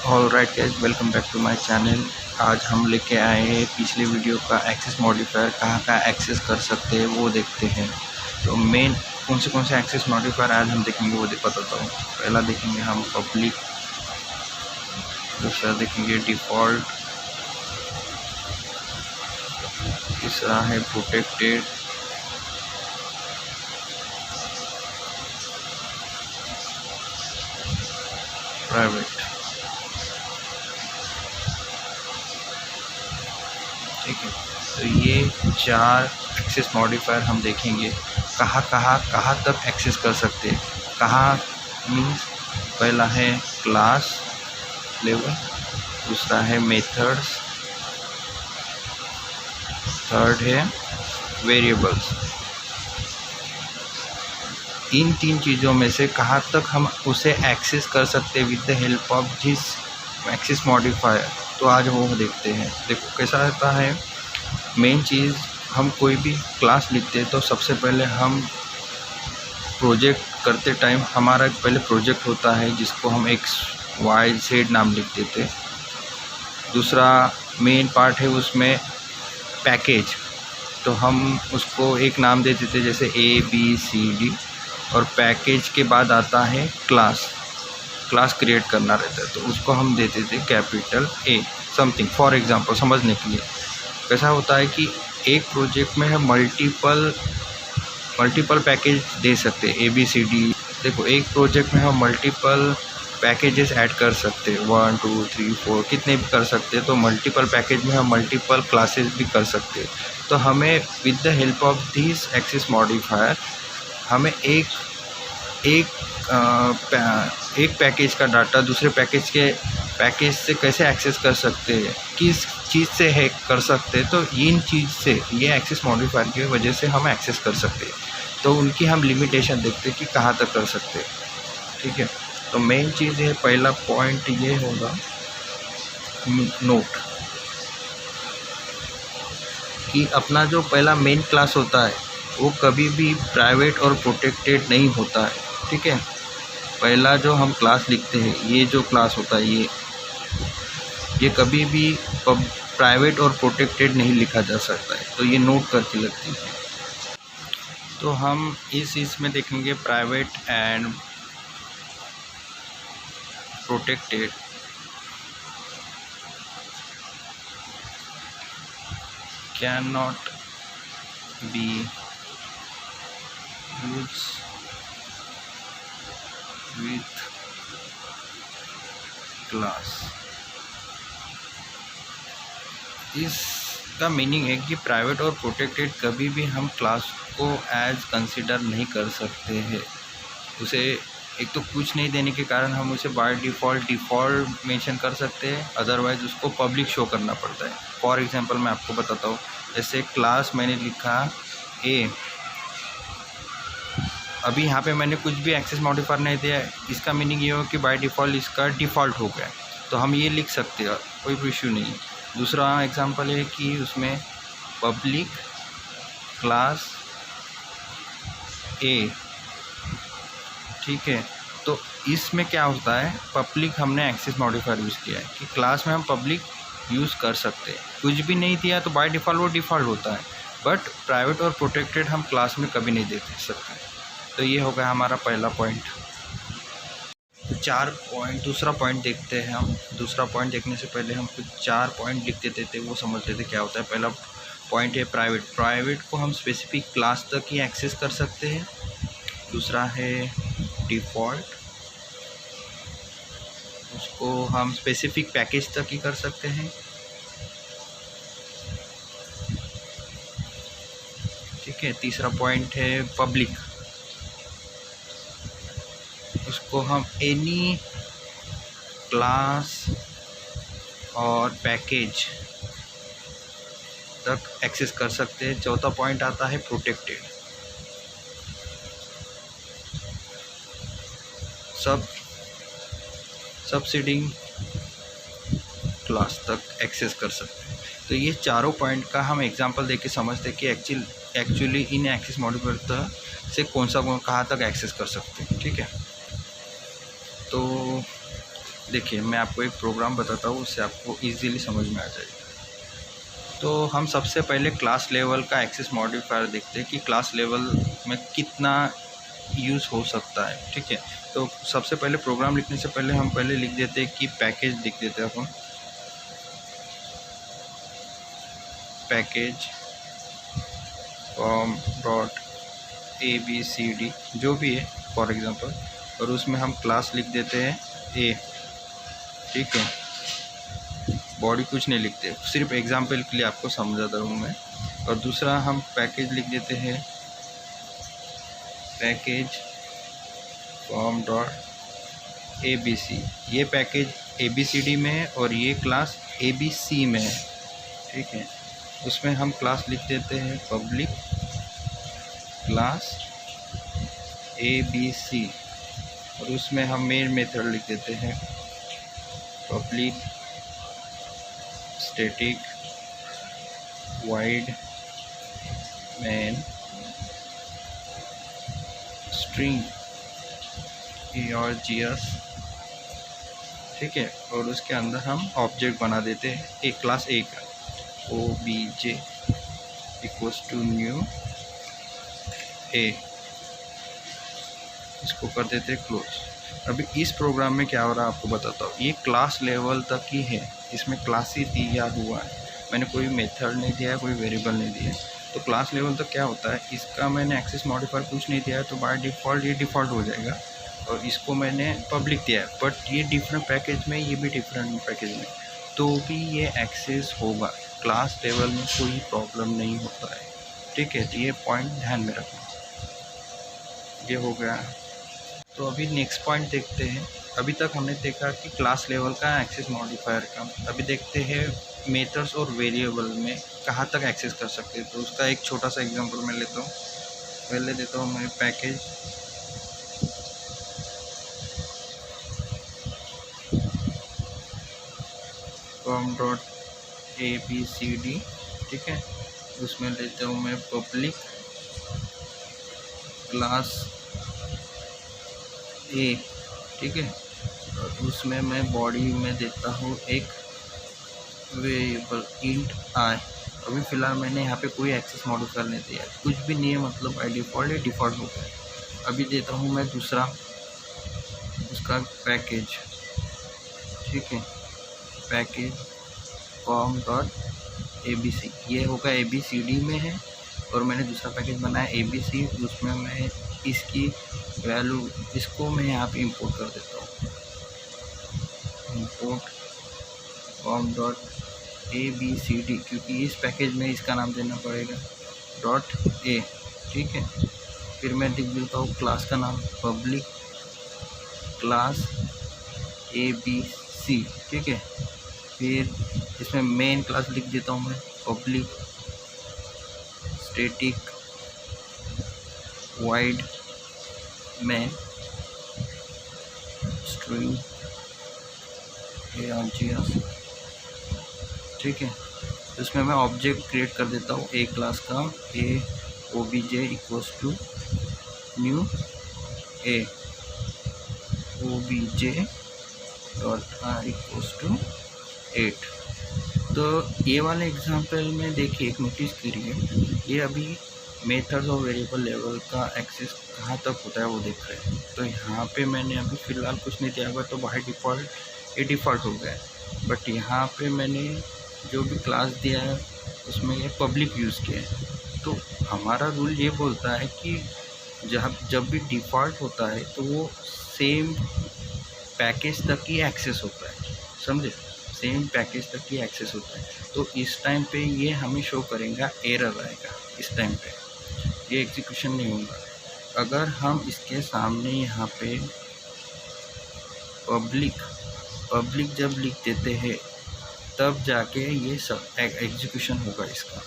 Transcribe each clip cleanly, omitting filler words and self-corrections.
Alright guys, welcome back to my channel. आज हम लेके आए हैं पिछले वीडियो का एक्सेस मॉडिफायर कहाँ एक्सेस कर सकते हैं वो देखते हैं। तो मेन कौन से एक्सेस मॉडिफायर आज हम देखेंगे वो बताता हूँ। पहला देखेंगे हम पब्लिक, दूसरा देखेंगे डिफ़ॉल्ट, तीसरा है प्रोटेक्टेड, प्राइवेट। ठीक है, तो ये चार एक्सेस मॉडिफायर हम देखेंगे कहाँ तक एक्सेस कर सकते हैं। कहाँ मीन्स पहला है क्लास लेवल, दूसरा है मेथड्स, थर्ड है वेरिएबल्स। इन तीन चीज़ों में से कहाँ तक हम उसे एक्सेस कर सकते हैं with the help of this access modifier, तो आज वो देखते हैं। देखो कैसा रहता है। मेन चीज़, हम कोई भी क्लास लिखते हैं तो सबसे पहले हम प्रोजेक्ट करते टाइम हमारा पहले प्रोजेक्ट होता है जिसको हम एक्स वाई जेड नाम लिख देते। दूसरा मेन पार्ट है उसमें पैकेज, तो हम उसको एक नाम दे देते जैसे ए बी सी डी। और पैकेज के बाद आता है क्लास क्रिएट करना रहता है, तो उसको हम देते थे capital A something. For example समझने के लिए कैसा होता है कि एक प्रोजेक्ट में हम मल्टीपल पैकेज दे सकते हैं, ए बी सी डी। देखो एक प्रोजेक्ट में हम मल्टीपल पैकेजेस ऐड कर सकते हैं, 1 2 3 4 कितने भी कर सकते हैं। तो मल्टीपल पैकेज में हम मल्टीपल क्लासेस भी कर सकते हैं। तो हमें with the help of this access modifier हमें एक पैकेज का डाटा दूसरे पैकेज से कैसे एक्सेस कर सकते हैं, किस चीज़ से हैक कर सकते हैं। तो इन चीज़ से, ये एक्सेस मॉडिफायर की वजह से हम एक्सेस कर सकते हैं। तो उनकी हम लिमिटेशन देखते हैं कि कहाँ तक कर सकते हैं। ठीक है, तो मेन चीज़ है, पहला पॉइंट ये होगा नोट कि अपना जो पहला मेन क्लास होता है वो कभी भी प्राइवेट और प्रोटेक्टेड नहीं होता है। ठीक है, पहला जो हम क्लास लिखते हैं, ये जो क्लास होता है ये कभी भी प्राइवेट और प्रोटेक्टेड नहीं लिखा जा सकता है। तो ये नोट करके लगती है। तो हम इसमें देखेंगे private and protected. Can not be use with class. इसका मीनिंग है कि प्राइवेट और प्रोटेक्टेड कभी भी हम क्लास को एज कंसिडर नहीं कर सकते हैं। उसे एक तो कुछ नहीं देने के कारण हम उसे बाय डिफ़ॉल्ट मेंशन कर सकते हैं, अदरवाइज़ उसको पब्लिक शो करना पड़ता है। फॉर एग्जांपल मैं आपको बताता हूँ, जैसे क्लास मैंने लिखा ए, अभी यहाँ पे मैंने कुछ भी एक्सेस मॉडिफायर नहीं दिया है, इसका मीनिंग ये हो कि बाय डिफ़ॉल्ट इसका डिफ़ॉल्ट हो गया, तो हम ये लिख सकते हैं, कोई इशू नहीं है। दूसरा एग्जांपल है कि उसमें पब्लिक क्लास ए। ठीक है, तो इसमें क्या होता है, पब्लिक हमने एक्सेस मॉडिफायर यूज़ किया है कि क्लास में हम पब्लिक यूज़ कर सकते हैं। कुछ भी नहीं दिया तो बाय डिफ़ॉल्ट वो डिफ़ॉल्ट होता है, बट प्राइवेट और प्रोटेक्टेड हम क्लास में कभी नहीं दे सकते। तो ये हो गया हमारा पहला पॉइंट। तो 4 पॉइंट, दूसरा पॉइंट देखते हैं हम। दूसरा पॉइंट देखने से पहले हम कुछ 4 पॉइंट लिख देते थे, वो समझ लेते क्या होता है। पहला पॉइंट है प्राइवेट को हम स्पेसिफिक क्लास तक ही एक्सेस कर सकते हैं। दूसरा है डिफ़ॉल्ट, उसको हम स्पेसिफिक पैकेज तक ही कर सकते हैं। ठीक है, तीसरा पॉइंट है पब्लिक, उसको हम एनी क्लास और पैकेज तक एक्सेस कर सकते हैं। चौथा पॉइंट आता है प्रोटेक्टेड, सबसिडिंग क्लास तक एक्सेस कर सकते हैं। तो ये चारों पॉइंट का हम एग्जांपल देके समझते हैं कि एक्चुअली इन एक्सेस मॉडिफायर से कहाँ तक एक्सेस कर सकते हैं। ठीक है, तो देखिए मैं आपको एक प्रोग्राम बताता हूँ, उससे आपको इजीली समझ में आ जाएगा। तो हम सबसे पहले क्लास लेवल का एक्सेस मॉडिफायर देखते हैं कि क्लास लेवल में कितना यूज़ हो सकता है। ठीक है, तो सबसे पहले प्रोग्राम लिखने से पहले हम पहले लिख देते हैं कि पैकेज लिख देते हैं अपन, पैकेज फॉर्म डॉट ABCD जो भी है फॉर एग्ज़ाम्पल, और उसमें हम क्लास लिख देते हैं ए। ठीक है, बॉडी कुछ नहीं लिखते, सिर्फ एग्जांपल के लिए आपको समझाता हूँ मैं। और दूसरा हम पैकेज लिख देते हैं पैकेज फॉर्म डॉट ABC। ये पैकेज ABCD में है और ये क्लास ABC में है। ठीक है, उसमें हम क्लास लिख देते हैं पब्लिक क्लास ABC, और उसमें हम मेन मेथड लिख देते हैं public static wide man string args। ठीक है, और उसके अंदर हम ऑब्जेक्ट बना देते हैं एक क्लास A का, obj equals to new A, इसको कर देते हैं क्लोज। अभी इस प्रोग्राम में क्या हो रहा है आपको बताता हूँ। ये क्लास लेवल तक ही है, इसमें क्लास ही दिया हुआ है, मैंने कोई मेथड नहीं दिया है, कोई वेरिएबल नहीं दिया है। तो क्लास लेवल तक क्या होता है, इसका मैंने एक्सेस मॉडिफायर कुछ नहीं दिया है, तो बाय डिफ़ॉल्ट ये डिफ़ॉल्ट हो जाएगा। और इसको मैंने पब्लिक दिया है, बट ये डिफरेंट पैकेज में, ये भी डिफरेंट पैकेज में, तो भी ये एक्सेस होगा। क्लास लेवल में कोई प्रॉब्लम नहीं होता है। ठीक है, तो ये पॉइंट ध्यान में रखना। ये हो गया। तो अभी नेक्स्ट पॉइंट देखते हैं। अभी तक हमने देखा कि क्लास लेवल का एक्सेस मॉडिफायर का। अभी देखते हैं मेथड्स और वेरिएबल में कहाँ तक एक्सेस कर सकते हैं। तो उसका एक छोटा सा एग्जांपल मैं लेता हूँ। पहले देता हूँ मैं पैकेज फॉर्म डॉट ABCD। ठीक है, उसमें लेता हूँ मैं पब्लिक क्लास A। ठीक है, और उसमें मैं बॉडी में देता हूँ एक वेरिएबल इंट I। अभी फ़िलहाल मैंने यहाँ पे कोई एक्सेस मॉडिफायर नहीं दिया, कुछ भी नहीं है, मतलब बाय डिफ़ॉल्ट ये डिफ़ॉल्ट हो गया। अभी देता हूँ मैं दूसरा उसका पैकेज। ठीक है, पैकेज फॉर्म डॉट ABC, ये होगा ABCD में है, और मैंने दूसरा पैकेज बनाया ABC, उसमें मैं इसकी वैल्यू, इसको मैं यहाँ पे इंपोर्ट कर देता हूँ, इंपोर्ट फॉर्म डॉट ABCD, क्योंकि इस पैकेज में इसका नाम देना पड़ेगा डॉट A। ठीक है, फिर मैं लिख देता हूँ क्लास का नाम पब्लिक क्लास ABC। ठीक है, फिर इसमें मेन क्लास लिख देता हूँ मैं public static wide man string args। ठीक है, इसमें मैं ऑब्जेक्ट क्रिएट कर देता हूँ एक क्लास का obj equals to new A, obj dot r equals to 8। तो ये वाले एग्जांपल में देखिए, एक नोटिस करिए, ये अभी मेथड्स और वेरिएबल लेवल का एक्सेस कहाँ तक होता है वो देख रहे हैं। तो यहाँ पे मैंने अभी फ़िलहाल कुछ नहीं दिया हुआ, तो बाय डिफ़ॉल्ट ये डिफ़ॉल्ट हो गया है। बट यहाँ पे मैंने जो भी क्लास दिया है उसमें ये पब्लिक यूज़ किया है। तो हमारा रूल ये बोलता है कि जब भी डिफ़ॉल्ट होता है तो वो सेम पैकेज तक ही एक्सेस होता है, समझे, सेम पैकेज तक ही एक्सेस होता है। तो इस टाइम पे ये हमें शो करेगा, एरर आएगा इस टाइम पे, ये एग्जीक्यूशन नहीं होगा। अगर हम इसके सामने यहाँ पे पब्लिक जब लिख देते हैं तब जाके ये सब एग्जीक्यूशन होगा इसका,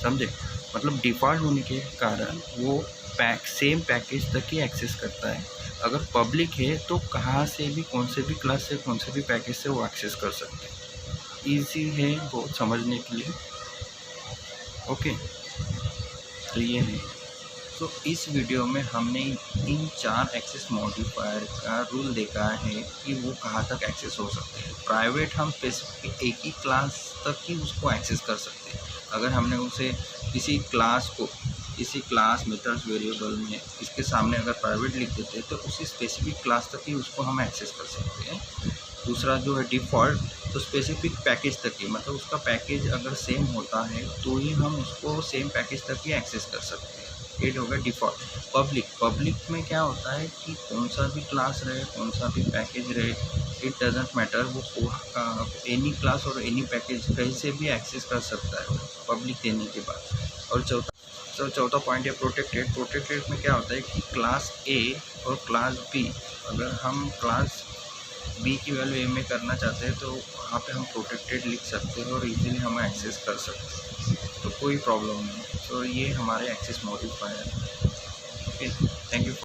समझे। मतलब डिफ़ॉल्ट होने के कारण वो सेम पैकेज तक ही एक्सेस करता है। अगर पब्लिक है तो कहाँ से भी, कौन से भी क्लास से, कौन से भी पैकेज से वो एक्सेस कर सकते हैं। ईजी है बहुत समझने के लिए। ओके, तो ये है। तो इस वीडियो में हमने इन 4 एक्सेस मॉडिफायर का रूल देखा है कि वो कहाँ तक एक्सेस हो सकते हैं। प्राइवेट हम स्पेसिफिक एक ही क्लास तक ही उसको एक्सेस कर सकते हैं। अगर हमने उसे किसी क्लास मेथड्स वेरिएबल में इसके सामने अगर प्राइवेट लिख देते हैं तो उसी स्पेसिफिक क्लास तक ही उसको हम एक्सेस कर सकते हैं। दूसरा जो है डिफ़ॉल्ट, तो स्पेसिफिक पैकेज तक ही, मतलब उसका पैकेज अगर सेम होता है तो ही हम उसको सेम पैकेज तक ही एक्सेस कर सकते हैं। ये हो गया डिफ़ॉल्ट। पब्लिक में क्या होता है कि कौन सा भी क्लास रहे, कौन सा भी पैकेज रहे, इट डजेंट मैटर, वो एनी क्लास और एनी पैकेज कहीं से भी एक्सेस कर सकता है पब्लिक देने के बाद। और चौथा पॉइंट है प्रोटेक्टेड में क्या होता है कि क्लास ए और क्लास बी, अगर हम क्लास बी की वैल्यू ए में करना चाहते हैं तो वहाँ पे हम प्रोटेक्टेड लिख सकते हैं और इजीली हम एक्सेस कर सकते हैं, तो कोई प्रॉब्लम नहीं। तो ये हमारे access modifier. Okay, thank you.